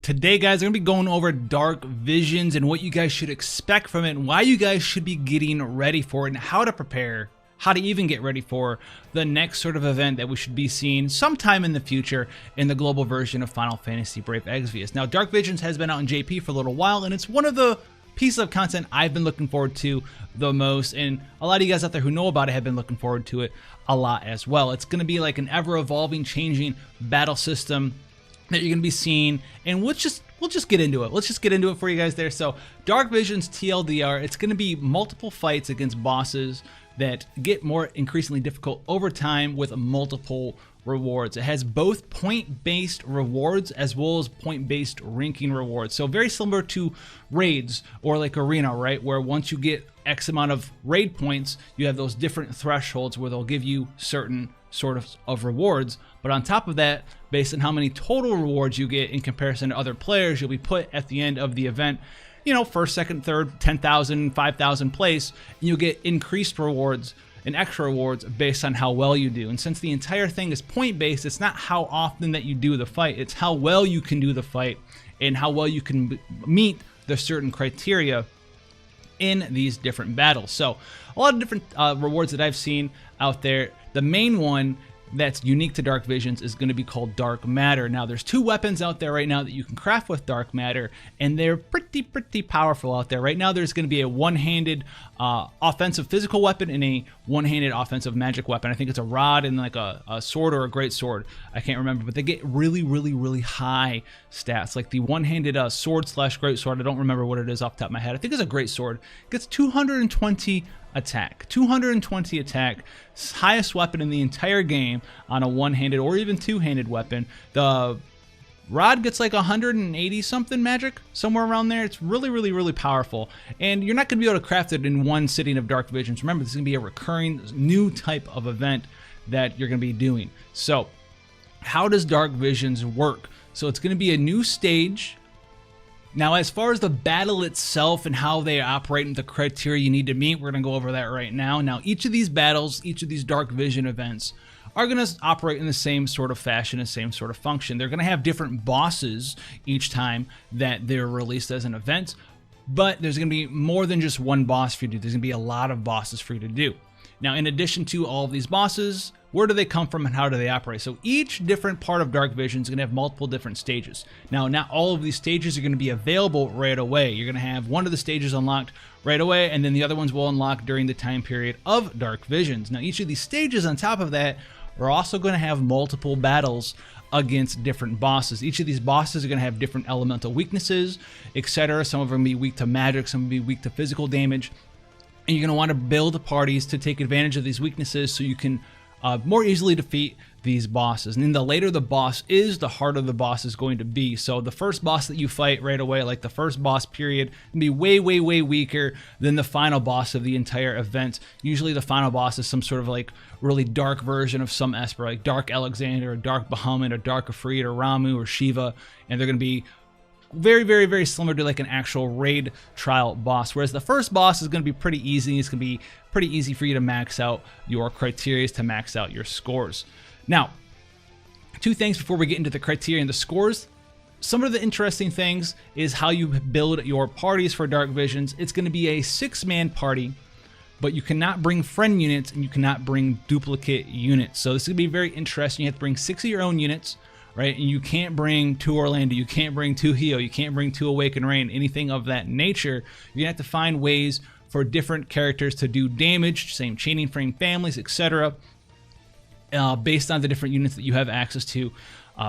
Today, guys, I'm going to be going over Dark Visions and what you guys should expect from it and why you guys should be getting ready for it and how to prepare, how to even get ready for the next sort of event that we should be seeing sometime in the future in the global version of Final Fantasy Brave Exvius. Now, Dark Visions has been out in JP for a little while, and it's one of the pieces of content I've been looking forward to the most, and a lot of you guys out there who know about it have been looking forward to it a lot as well. It's going to be like an ever-evolving, changing battle system that you're going to be seeing, and we'll just get into it. Let's just get into it for you guys there. So Dark Visions TLDR, it's going to be multiple fights against bosses that get more increasingly difficult over time with multiple rewards. It has both point-based rewards as well as point-based ranking rewards. So very similar to raids or like arena, right? Where once you get X amount of raid points, you have those different thresholds where they'll give you certain sort of rewards. But on top of that, based on how many total rewards you get in comparison to other players, you'll be put at the end of the event, you know, first, second, third, 10,000, 5,000 place, and you'll get increased rewards and extra rewards based on how well you do. And since the entire thing is point-based, it's not how often that you do the fight, it's how well you can do the fight and how well you can meet the certain criteria in these different battles. So a lot of different rewards that I've seen out there. The main one that's unique to Dark Visions is going to be called Dark Matter. Now, there's two weapons out there right now that you can craft with Dark Matter, and they're pretty powerful out there. Right now, there's going to be a one-handed offensive physical weapon and a one-handed offensive magic weapon. I think it's a rod and like a sword or a great sword. I can't remember, but they get really high stats. Like the one-handed sword slash great sword, I don't remember what it is off the top of my head. I think it's a great sword. It gets 220 attack, 220 attack, highest weapon in the entire game on a one-handed or even two-handed weapon. The rod gets like 180 something magic, somewhere around there. It's really powerful, and you're not going to be able to craft it in one sitting of Dark Visions. Remember, this is going to be a recurring new type of event that you're going to be doing. So how does Dark Visions work? So it's going to be a new stage. Now, as far as the battle itself and how they operate and the criteria you need to meet, we're going to go over that right now. Now, each of these battles, each of these Dark Vision events are going to operate in the same sort of fashion, the same sort of function. They're going to have different bosses each time that they're released as an event, but there's going to be more than just one boss for you to do. There's going to be a lot of bosses for you to do. Now, in addition to all of these bosses, where do they come from and how do they operate? So each different part of Dark Vision is going to have multiple different stages. Now, not all of these stages are going to be available right away. You're going to have one of the stages unlocked right away, and then the other ones will unlock during the time period of Dark Visions. Now, each of these stages on top of that are also going to have multiple battles against different bosses. Each of these bosses are going to have different elemental weaknesses, etc. Some of them will be weak to magic, some will be weak to physical damage. And you're going to want to build parties to take advantage of these weaknesses so you can more easily defeat these bosses. And then the later the boss is, the harder the boss is going to be. So the first boss that you fight right away, like the first boss period, can be way weaker than the final boss of the entire event. Usually the final boss is some sort of like really dark version of some Esper, like Dark Alexander or Dark Bahamut or Dark Ifrit or Ramu or Shiva, and they're going to be very similar to like an actual raid trial boss, whereas the first boss is going to be pretty easy. It's going to be pretty easy for you to max out your criteria, to max out your scores. Now, two things before we get into the criteria and the scores. Some of the interesting things is how you build your parties for Dark Visions. It's going to be a 6-man party, but you cannot bring friend units and you cannot bring duplicate units. So this is going to be very interesting. You have to bring 6 of your own units, right? And you can't bring 2 Orlando, you can't bring 2 Hio, you can't bring 2 Awaken Rain, anything of that nature. You're gonna have to find ways for different characters to do damage, same chaining frame families, etc., based on the different units that you have access to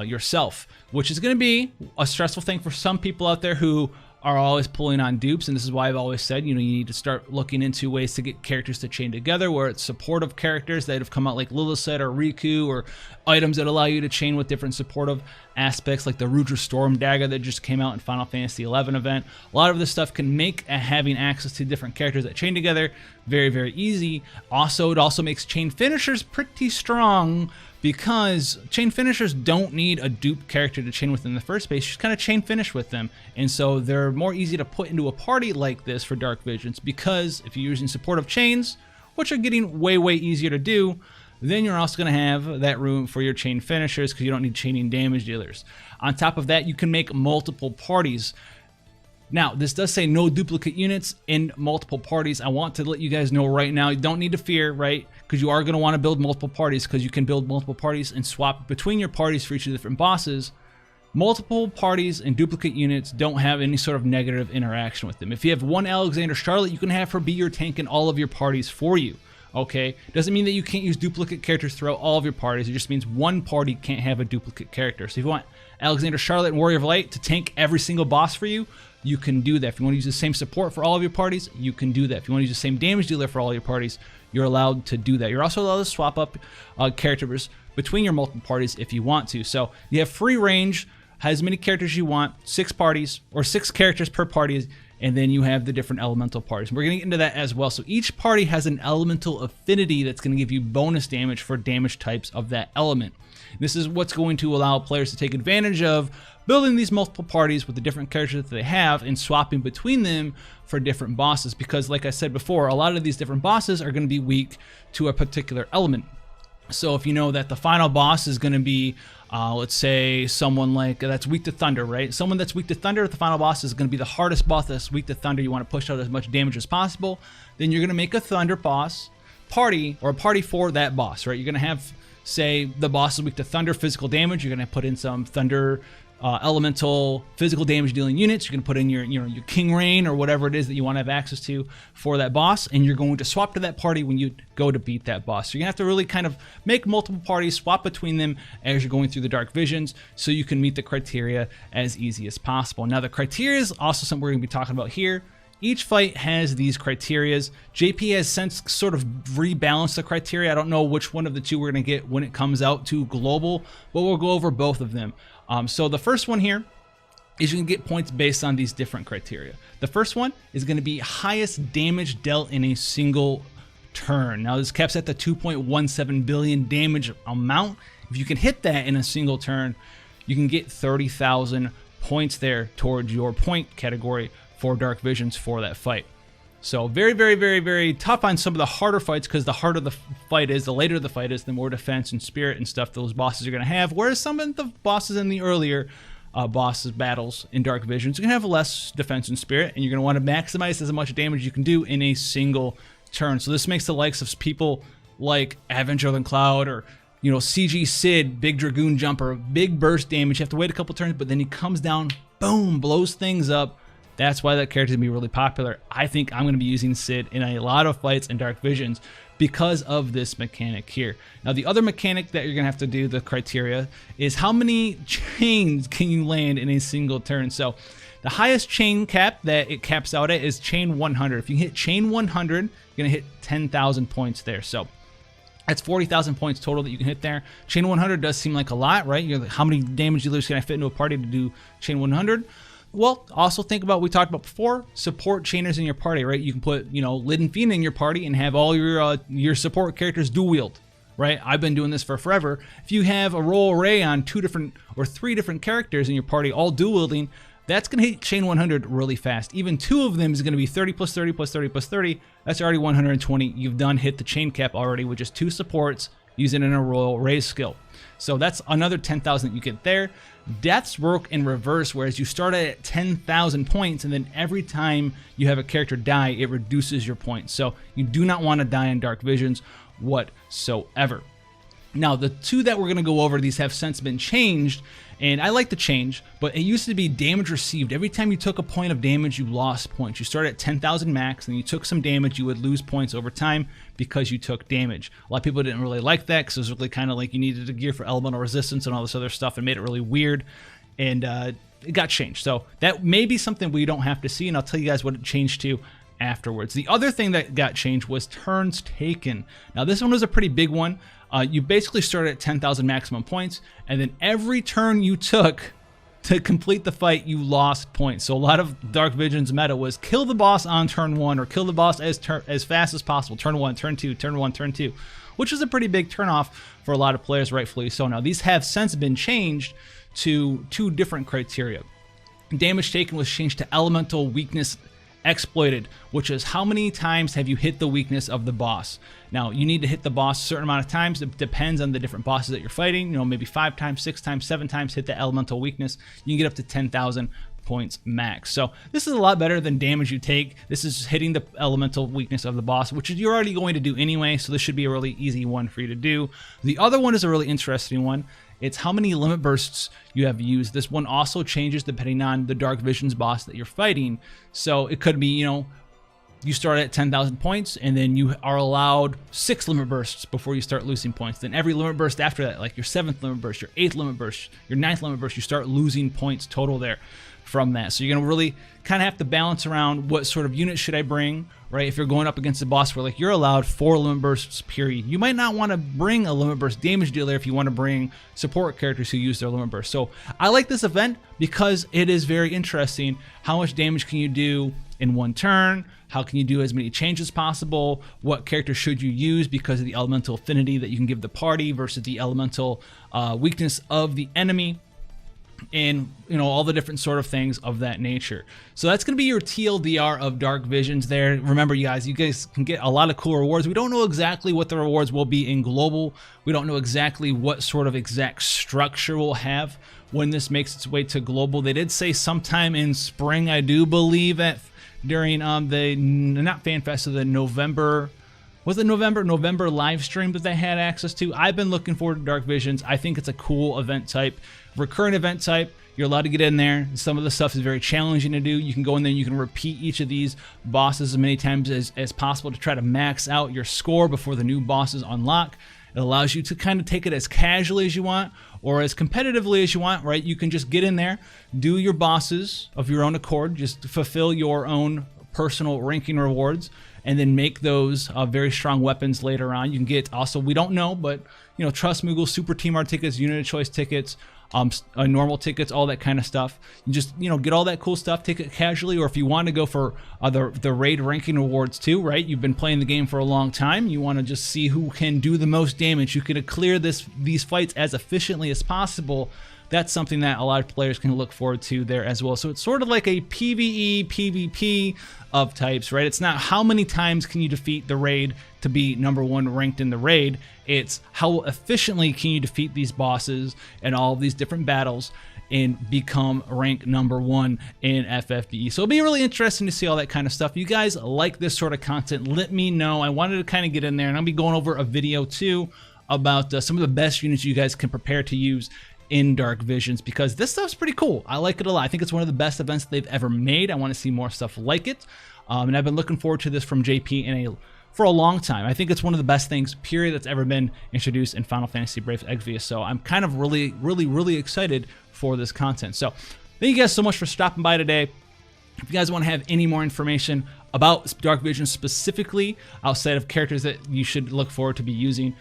yourself, which is gonna be a stressful thing for some people out there who are always pulling on dupes, and this is why I've always said, you know, you need to start looking into ways to get characters to chain together, where it's supportive characters that have come out like Lilith or Riku, or items that allow you to chain with different supportive aspects like the Rudra Storm Dagger that just came out in Final Fantasy XI event. A lot of this stuff can make having access to different characters that chain together very easy. Also, it also makes chain finishers pretty strong, because chain finishers don't need a dupe character to chain with in the first place. You just kind of chain finish with them, and so they're more easy to put into a party like this for Dark Visions, because if you're using supportive chains, which are getting way easier to do, then you're also going to have that room for your chain finishers because you don't need chaining damage dealers. On top of that, you can make multiple parties. Now, this does say no duplicate units in multiple parties. I want to let you guys know right now, you don't need to fear, right? Because you are going to want to build multiple parties because you can build multiple parties and swap between your parties for each of the different bosses. Multiple parties and duplicate units don't have any sort of negative interaction with them. If you have one Alexander Charlotte, you can have her be your tank in all of your parties for you. Okay, doesn't mean that you can't use duplicate characters throughout all of your parties. It just means one party can't have a duplicate character. So if you want Alexander Charlotte and Warrior of Light to tank every single boss for you, you can do that. If you want to use the same support for all of your parties, you can do that. If you want to use the same damage dealer for all your parties, you're allowed to do that. You're also allowed to swap up characters between your multiple parties if you want to. So you have free range, has as many characters as you want, 6 parties or 6 characters per party, and then you have the different elemental parties. We're going to get into that as well. So each party has an elemental affinity that's going to give you bonus damage for damage types of that element. This is what's going to allow players to take advantage of building these multiple parties with the different characters that they have and swapping between them for different bosses. Because like I said before, a lot of these different bosses are going to be weak to a particular element. So if you know that the final boss is going to be, let's say someone like that's weak to thunder, right? Someone that's weak to thunder, the final boss is going to be the hardest boss that's weak to thunder. You want to push out as much damage as possible. Then you're going to make a thunder boss party or a party for that boss, right? You're going to have, say, the boss is weak to thunder physical damage. You're going to put in some thunder elemental physical damage dealing units. You're going to put in your King Rain or whatever it is that you want to have access to for that boss, and you're going to swap to that party when you go to beat that boss. So you're going to have to really kind of make multiple parties, swap between them as you're going through the Dark Visions so you can meet the criteria as easy as possible. Now the criteria is also something we're going to be talking about here. Each fight has these criterias. JP has since sort of rebalanced the criteria. I don't know which one of the two we're going to get when it comes out to global, but we'll go over both of them. So the first one here is you can get points based on these different criteria. The first one is going to be highest damage dealt in a single turn. Now this caps at the 2.17 billion damage amount. If you can hit that in a single turn, you can get 30,000 points there towards your point category for Dark Visions for that fight. So very, very, very, very tough on some of the harder fights because the harder the fight is, the later the fight is, the more defense and spirit and stuff those bosses are going to have. Whereas some of the bosses in the earlier bosses battles in Dark Visions, you're going to have less defense and spirit, and you're going to want to maximize as much damage you can do in a single turn. So this makes the likes of people like Avenger than Cloud or CG Sid, Big Dragoon Jumper, big burst damage. You have to wait a couple turns, but then he comes down, boom, blows things up. That's why that character is going to be really popular. I think I'm going to be using Sid in a lot of fights in Dark Visions because of this mechanic here. Now, the other mechanic that you're going to have to do, the criteria, is how many chains can you land in a single turn. So the highest chain cap that it caps out at is chain 100. If you hit chain 100, you're going to hit 10,000 points there. So that's 40,000 points total that you can hit there. Chain 100 does seem like a lot, right? You're like, how many damage dealers can I fit into a party to do chain 100? Well, also think about what we talked about before, support chainers in your party, right? You can put, Lid and Fiend in your party and have all your support characters dual wield, right? I've been doing this for forever. If you have a roll array on 2 different or 3 different characters in your party, all dual wielding, that's going to hit chain 100 really fast. Even 2 of them is going to be 30 plus 30 plus 30 plus 30. That's already 120. You've done hit the chain cap already with just 2 supports using in a roll array skill. So that's another 10,000 that you get there. Deaths work in reverse, whereas you start at 10,000 points, and then every time you have a character die, it reduces your points. So you do not want to die in Dark Visions whatsoever. Now, the 2 that we're going to go over, these have since been changed, and I like the change, but it used to be damage received. Every time you took a point of damage, you lost points. You started at 10,000 max, and you took some damage, you would lose points over time because you took damage. A lot of people didn't really like that because it was really kind of like you needed a gear for elemental resistance and all this other stuff and made it really weird, and it got changed. So that may be something we don't have to see, and I'll tell you guys what it changed to afterwards. The other thing that got changed was turns taken. Now, this one was a pretty big one. You basically started at 10,000 maximum points, and then every turn you took to complete the fight, you lost points. So a lot of Dark Visions meta was kill the boss on turn 1 or kill the boss as fast as possible. Turn 1, turn 2, turn 1, turn 2, which is a pretty big turnoff for a lot of players, rightfully so. Now, these have since been changed to 2 different criteria. Damage taken was changed to elemental weakness Exploited, which is how many times have you hit the weakness of the boss. Now, you need to hit the boss a certain amount of times. It depends on the different bosses that you're fighting. You know, maybe 5 times, 6 times, 7 times, hit the elemental weakness. You can get up to 10,000 points max. So this is a lot better than damage you take. This is hitting the elemental weakness of the boss, which you're already going to do anyway. So this should be a really easy one for you to do. The other one is a really interesting one. It's how many limit bursts you have used. This one also changes depending on the Dark Visions boss that you're fighting. So it could be, you know, you start at 10,000 points and then you are allowed 6 limit bursts before you start losing points. Then every limit burst after that, like your 7th limit burst, your 8th limit burst, your 9th limit burst, you start losing points total there from that. So you're going to really kind of have to balance around what sort of unit should I bring, right? If you're going up against a boss where like you're allowed 4 limit bursts period, you might not want to bring a limit burst damage dealer if you want to bring support characters who use their limit burst. So I like this event because it is very interesting. How much damage can you do in one turn? How can you do as many changes as possible? What character should you use because of the elemental affinity that you can give the party versus the elemental weakness of the enemy? And you know, all the different sort of things of that nature. So that's going to be your TLDR of Dark Visions there. Remember, you guys can get a lot of cool rewards. We don't know exactly what the rewards will be in global. We don't know exactly what sort of exact structure we'll have when this makes its way to global. They did say sometime in spring, I do believe, during the not FanFest, the November. Was it November live stream that they had access to? I've been looking forward to Dark Visions. I think it's a cool event type, recurrent event type. You're allowed to get in there. Some of the stuff is very challenging to do. You can go in there and you can repeat each of these bosses as many times as possible to try to max out your score before the new bosses unlock. It allows you to kind of take it as casually as you want or as competitively as you want, right? You can just get in there, do your bosses of your own accord, just fulfill your own personal ranking rewards, and then make those very strong weapons later on. You can get also, we don't know, but you know, Trust Moogle, Super Team R tickets, Unit of Choice tickets, normal tickets, all that kind of stuff. You just, you know, get all that cool stuff, take it casually, or if you want to go for the raid ranking rewards too, right? You've been playing the game for a long time. You want to just see who can do the most damage, who can clear these fights as efficiently as possible. That's something that a lot of players can look forward to there as well. So it's sort of like a PvE, PvP of types, right? It's not how many times can you defeat the raid to be #1 ranked in the raid. It's how efficiently can you defeat these bosses and all of these different battles and become rank #1 in FFBE. So it'll be really interesting to see all that kind of stuff. If you guys like this sort of content, let me know. I wanted to kind of get in there, and I'll be going over a video too about some of the best units you guys can prepare to use in Dark Visions, because this stuff's pretty cool. I like it a lot. I think it's one of the best events they've ever made. I want to see more stuff like it, and I've been looking forward to this from JP for a long time. I think it's one of the best things, period, that's ever been introduced in Final Fantasy Brave Exvius. So I'm kind of really excited for this content. So thank you guys so much for stopping by today. If you guys want to have any more information about Dark Visions specifically, outside of characters that you should look forward to be using,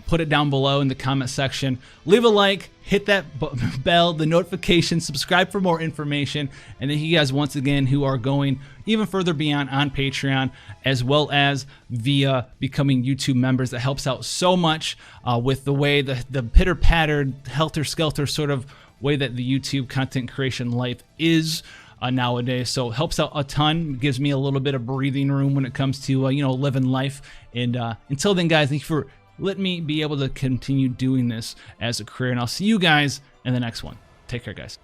put it down below in the comment section. Leave a like, hit that bell, the notification, subscribe for more information, and then you guys once again who are going even further beyond on Patreon, as well as via becoming YouTube members. That helps out so much with the way the pitter-pattered, helter-skelter sort of way that the YouTube content creation life is nowadays. So it helps out a ton, gives me a little bit of breathing room when it comes to you know, living life. And until then, guys, thank you for letting me be able to continue doing this as a career, and I'll see you guys in the next one. Take care, guys.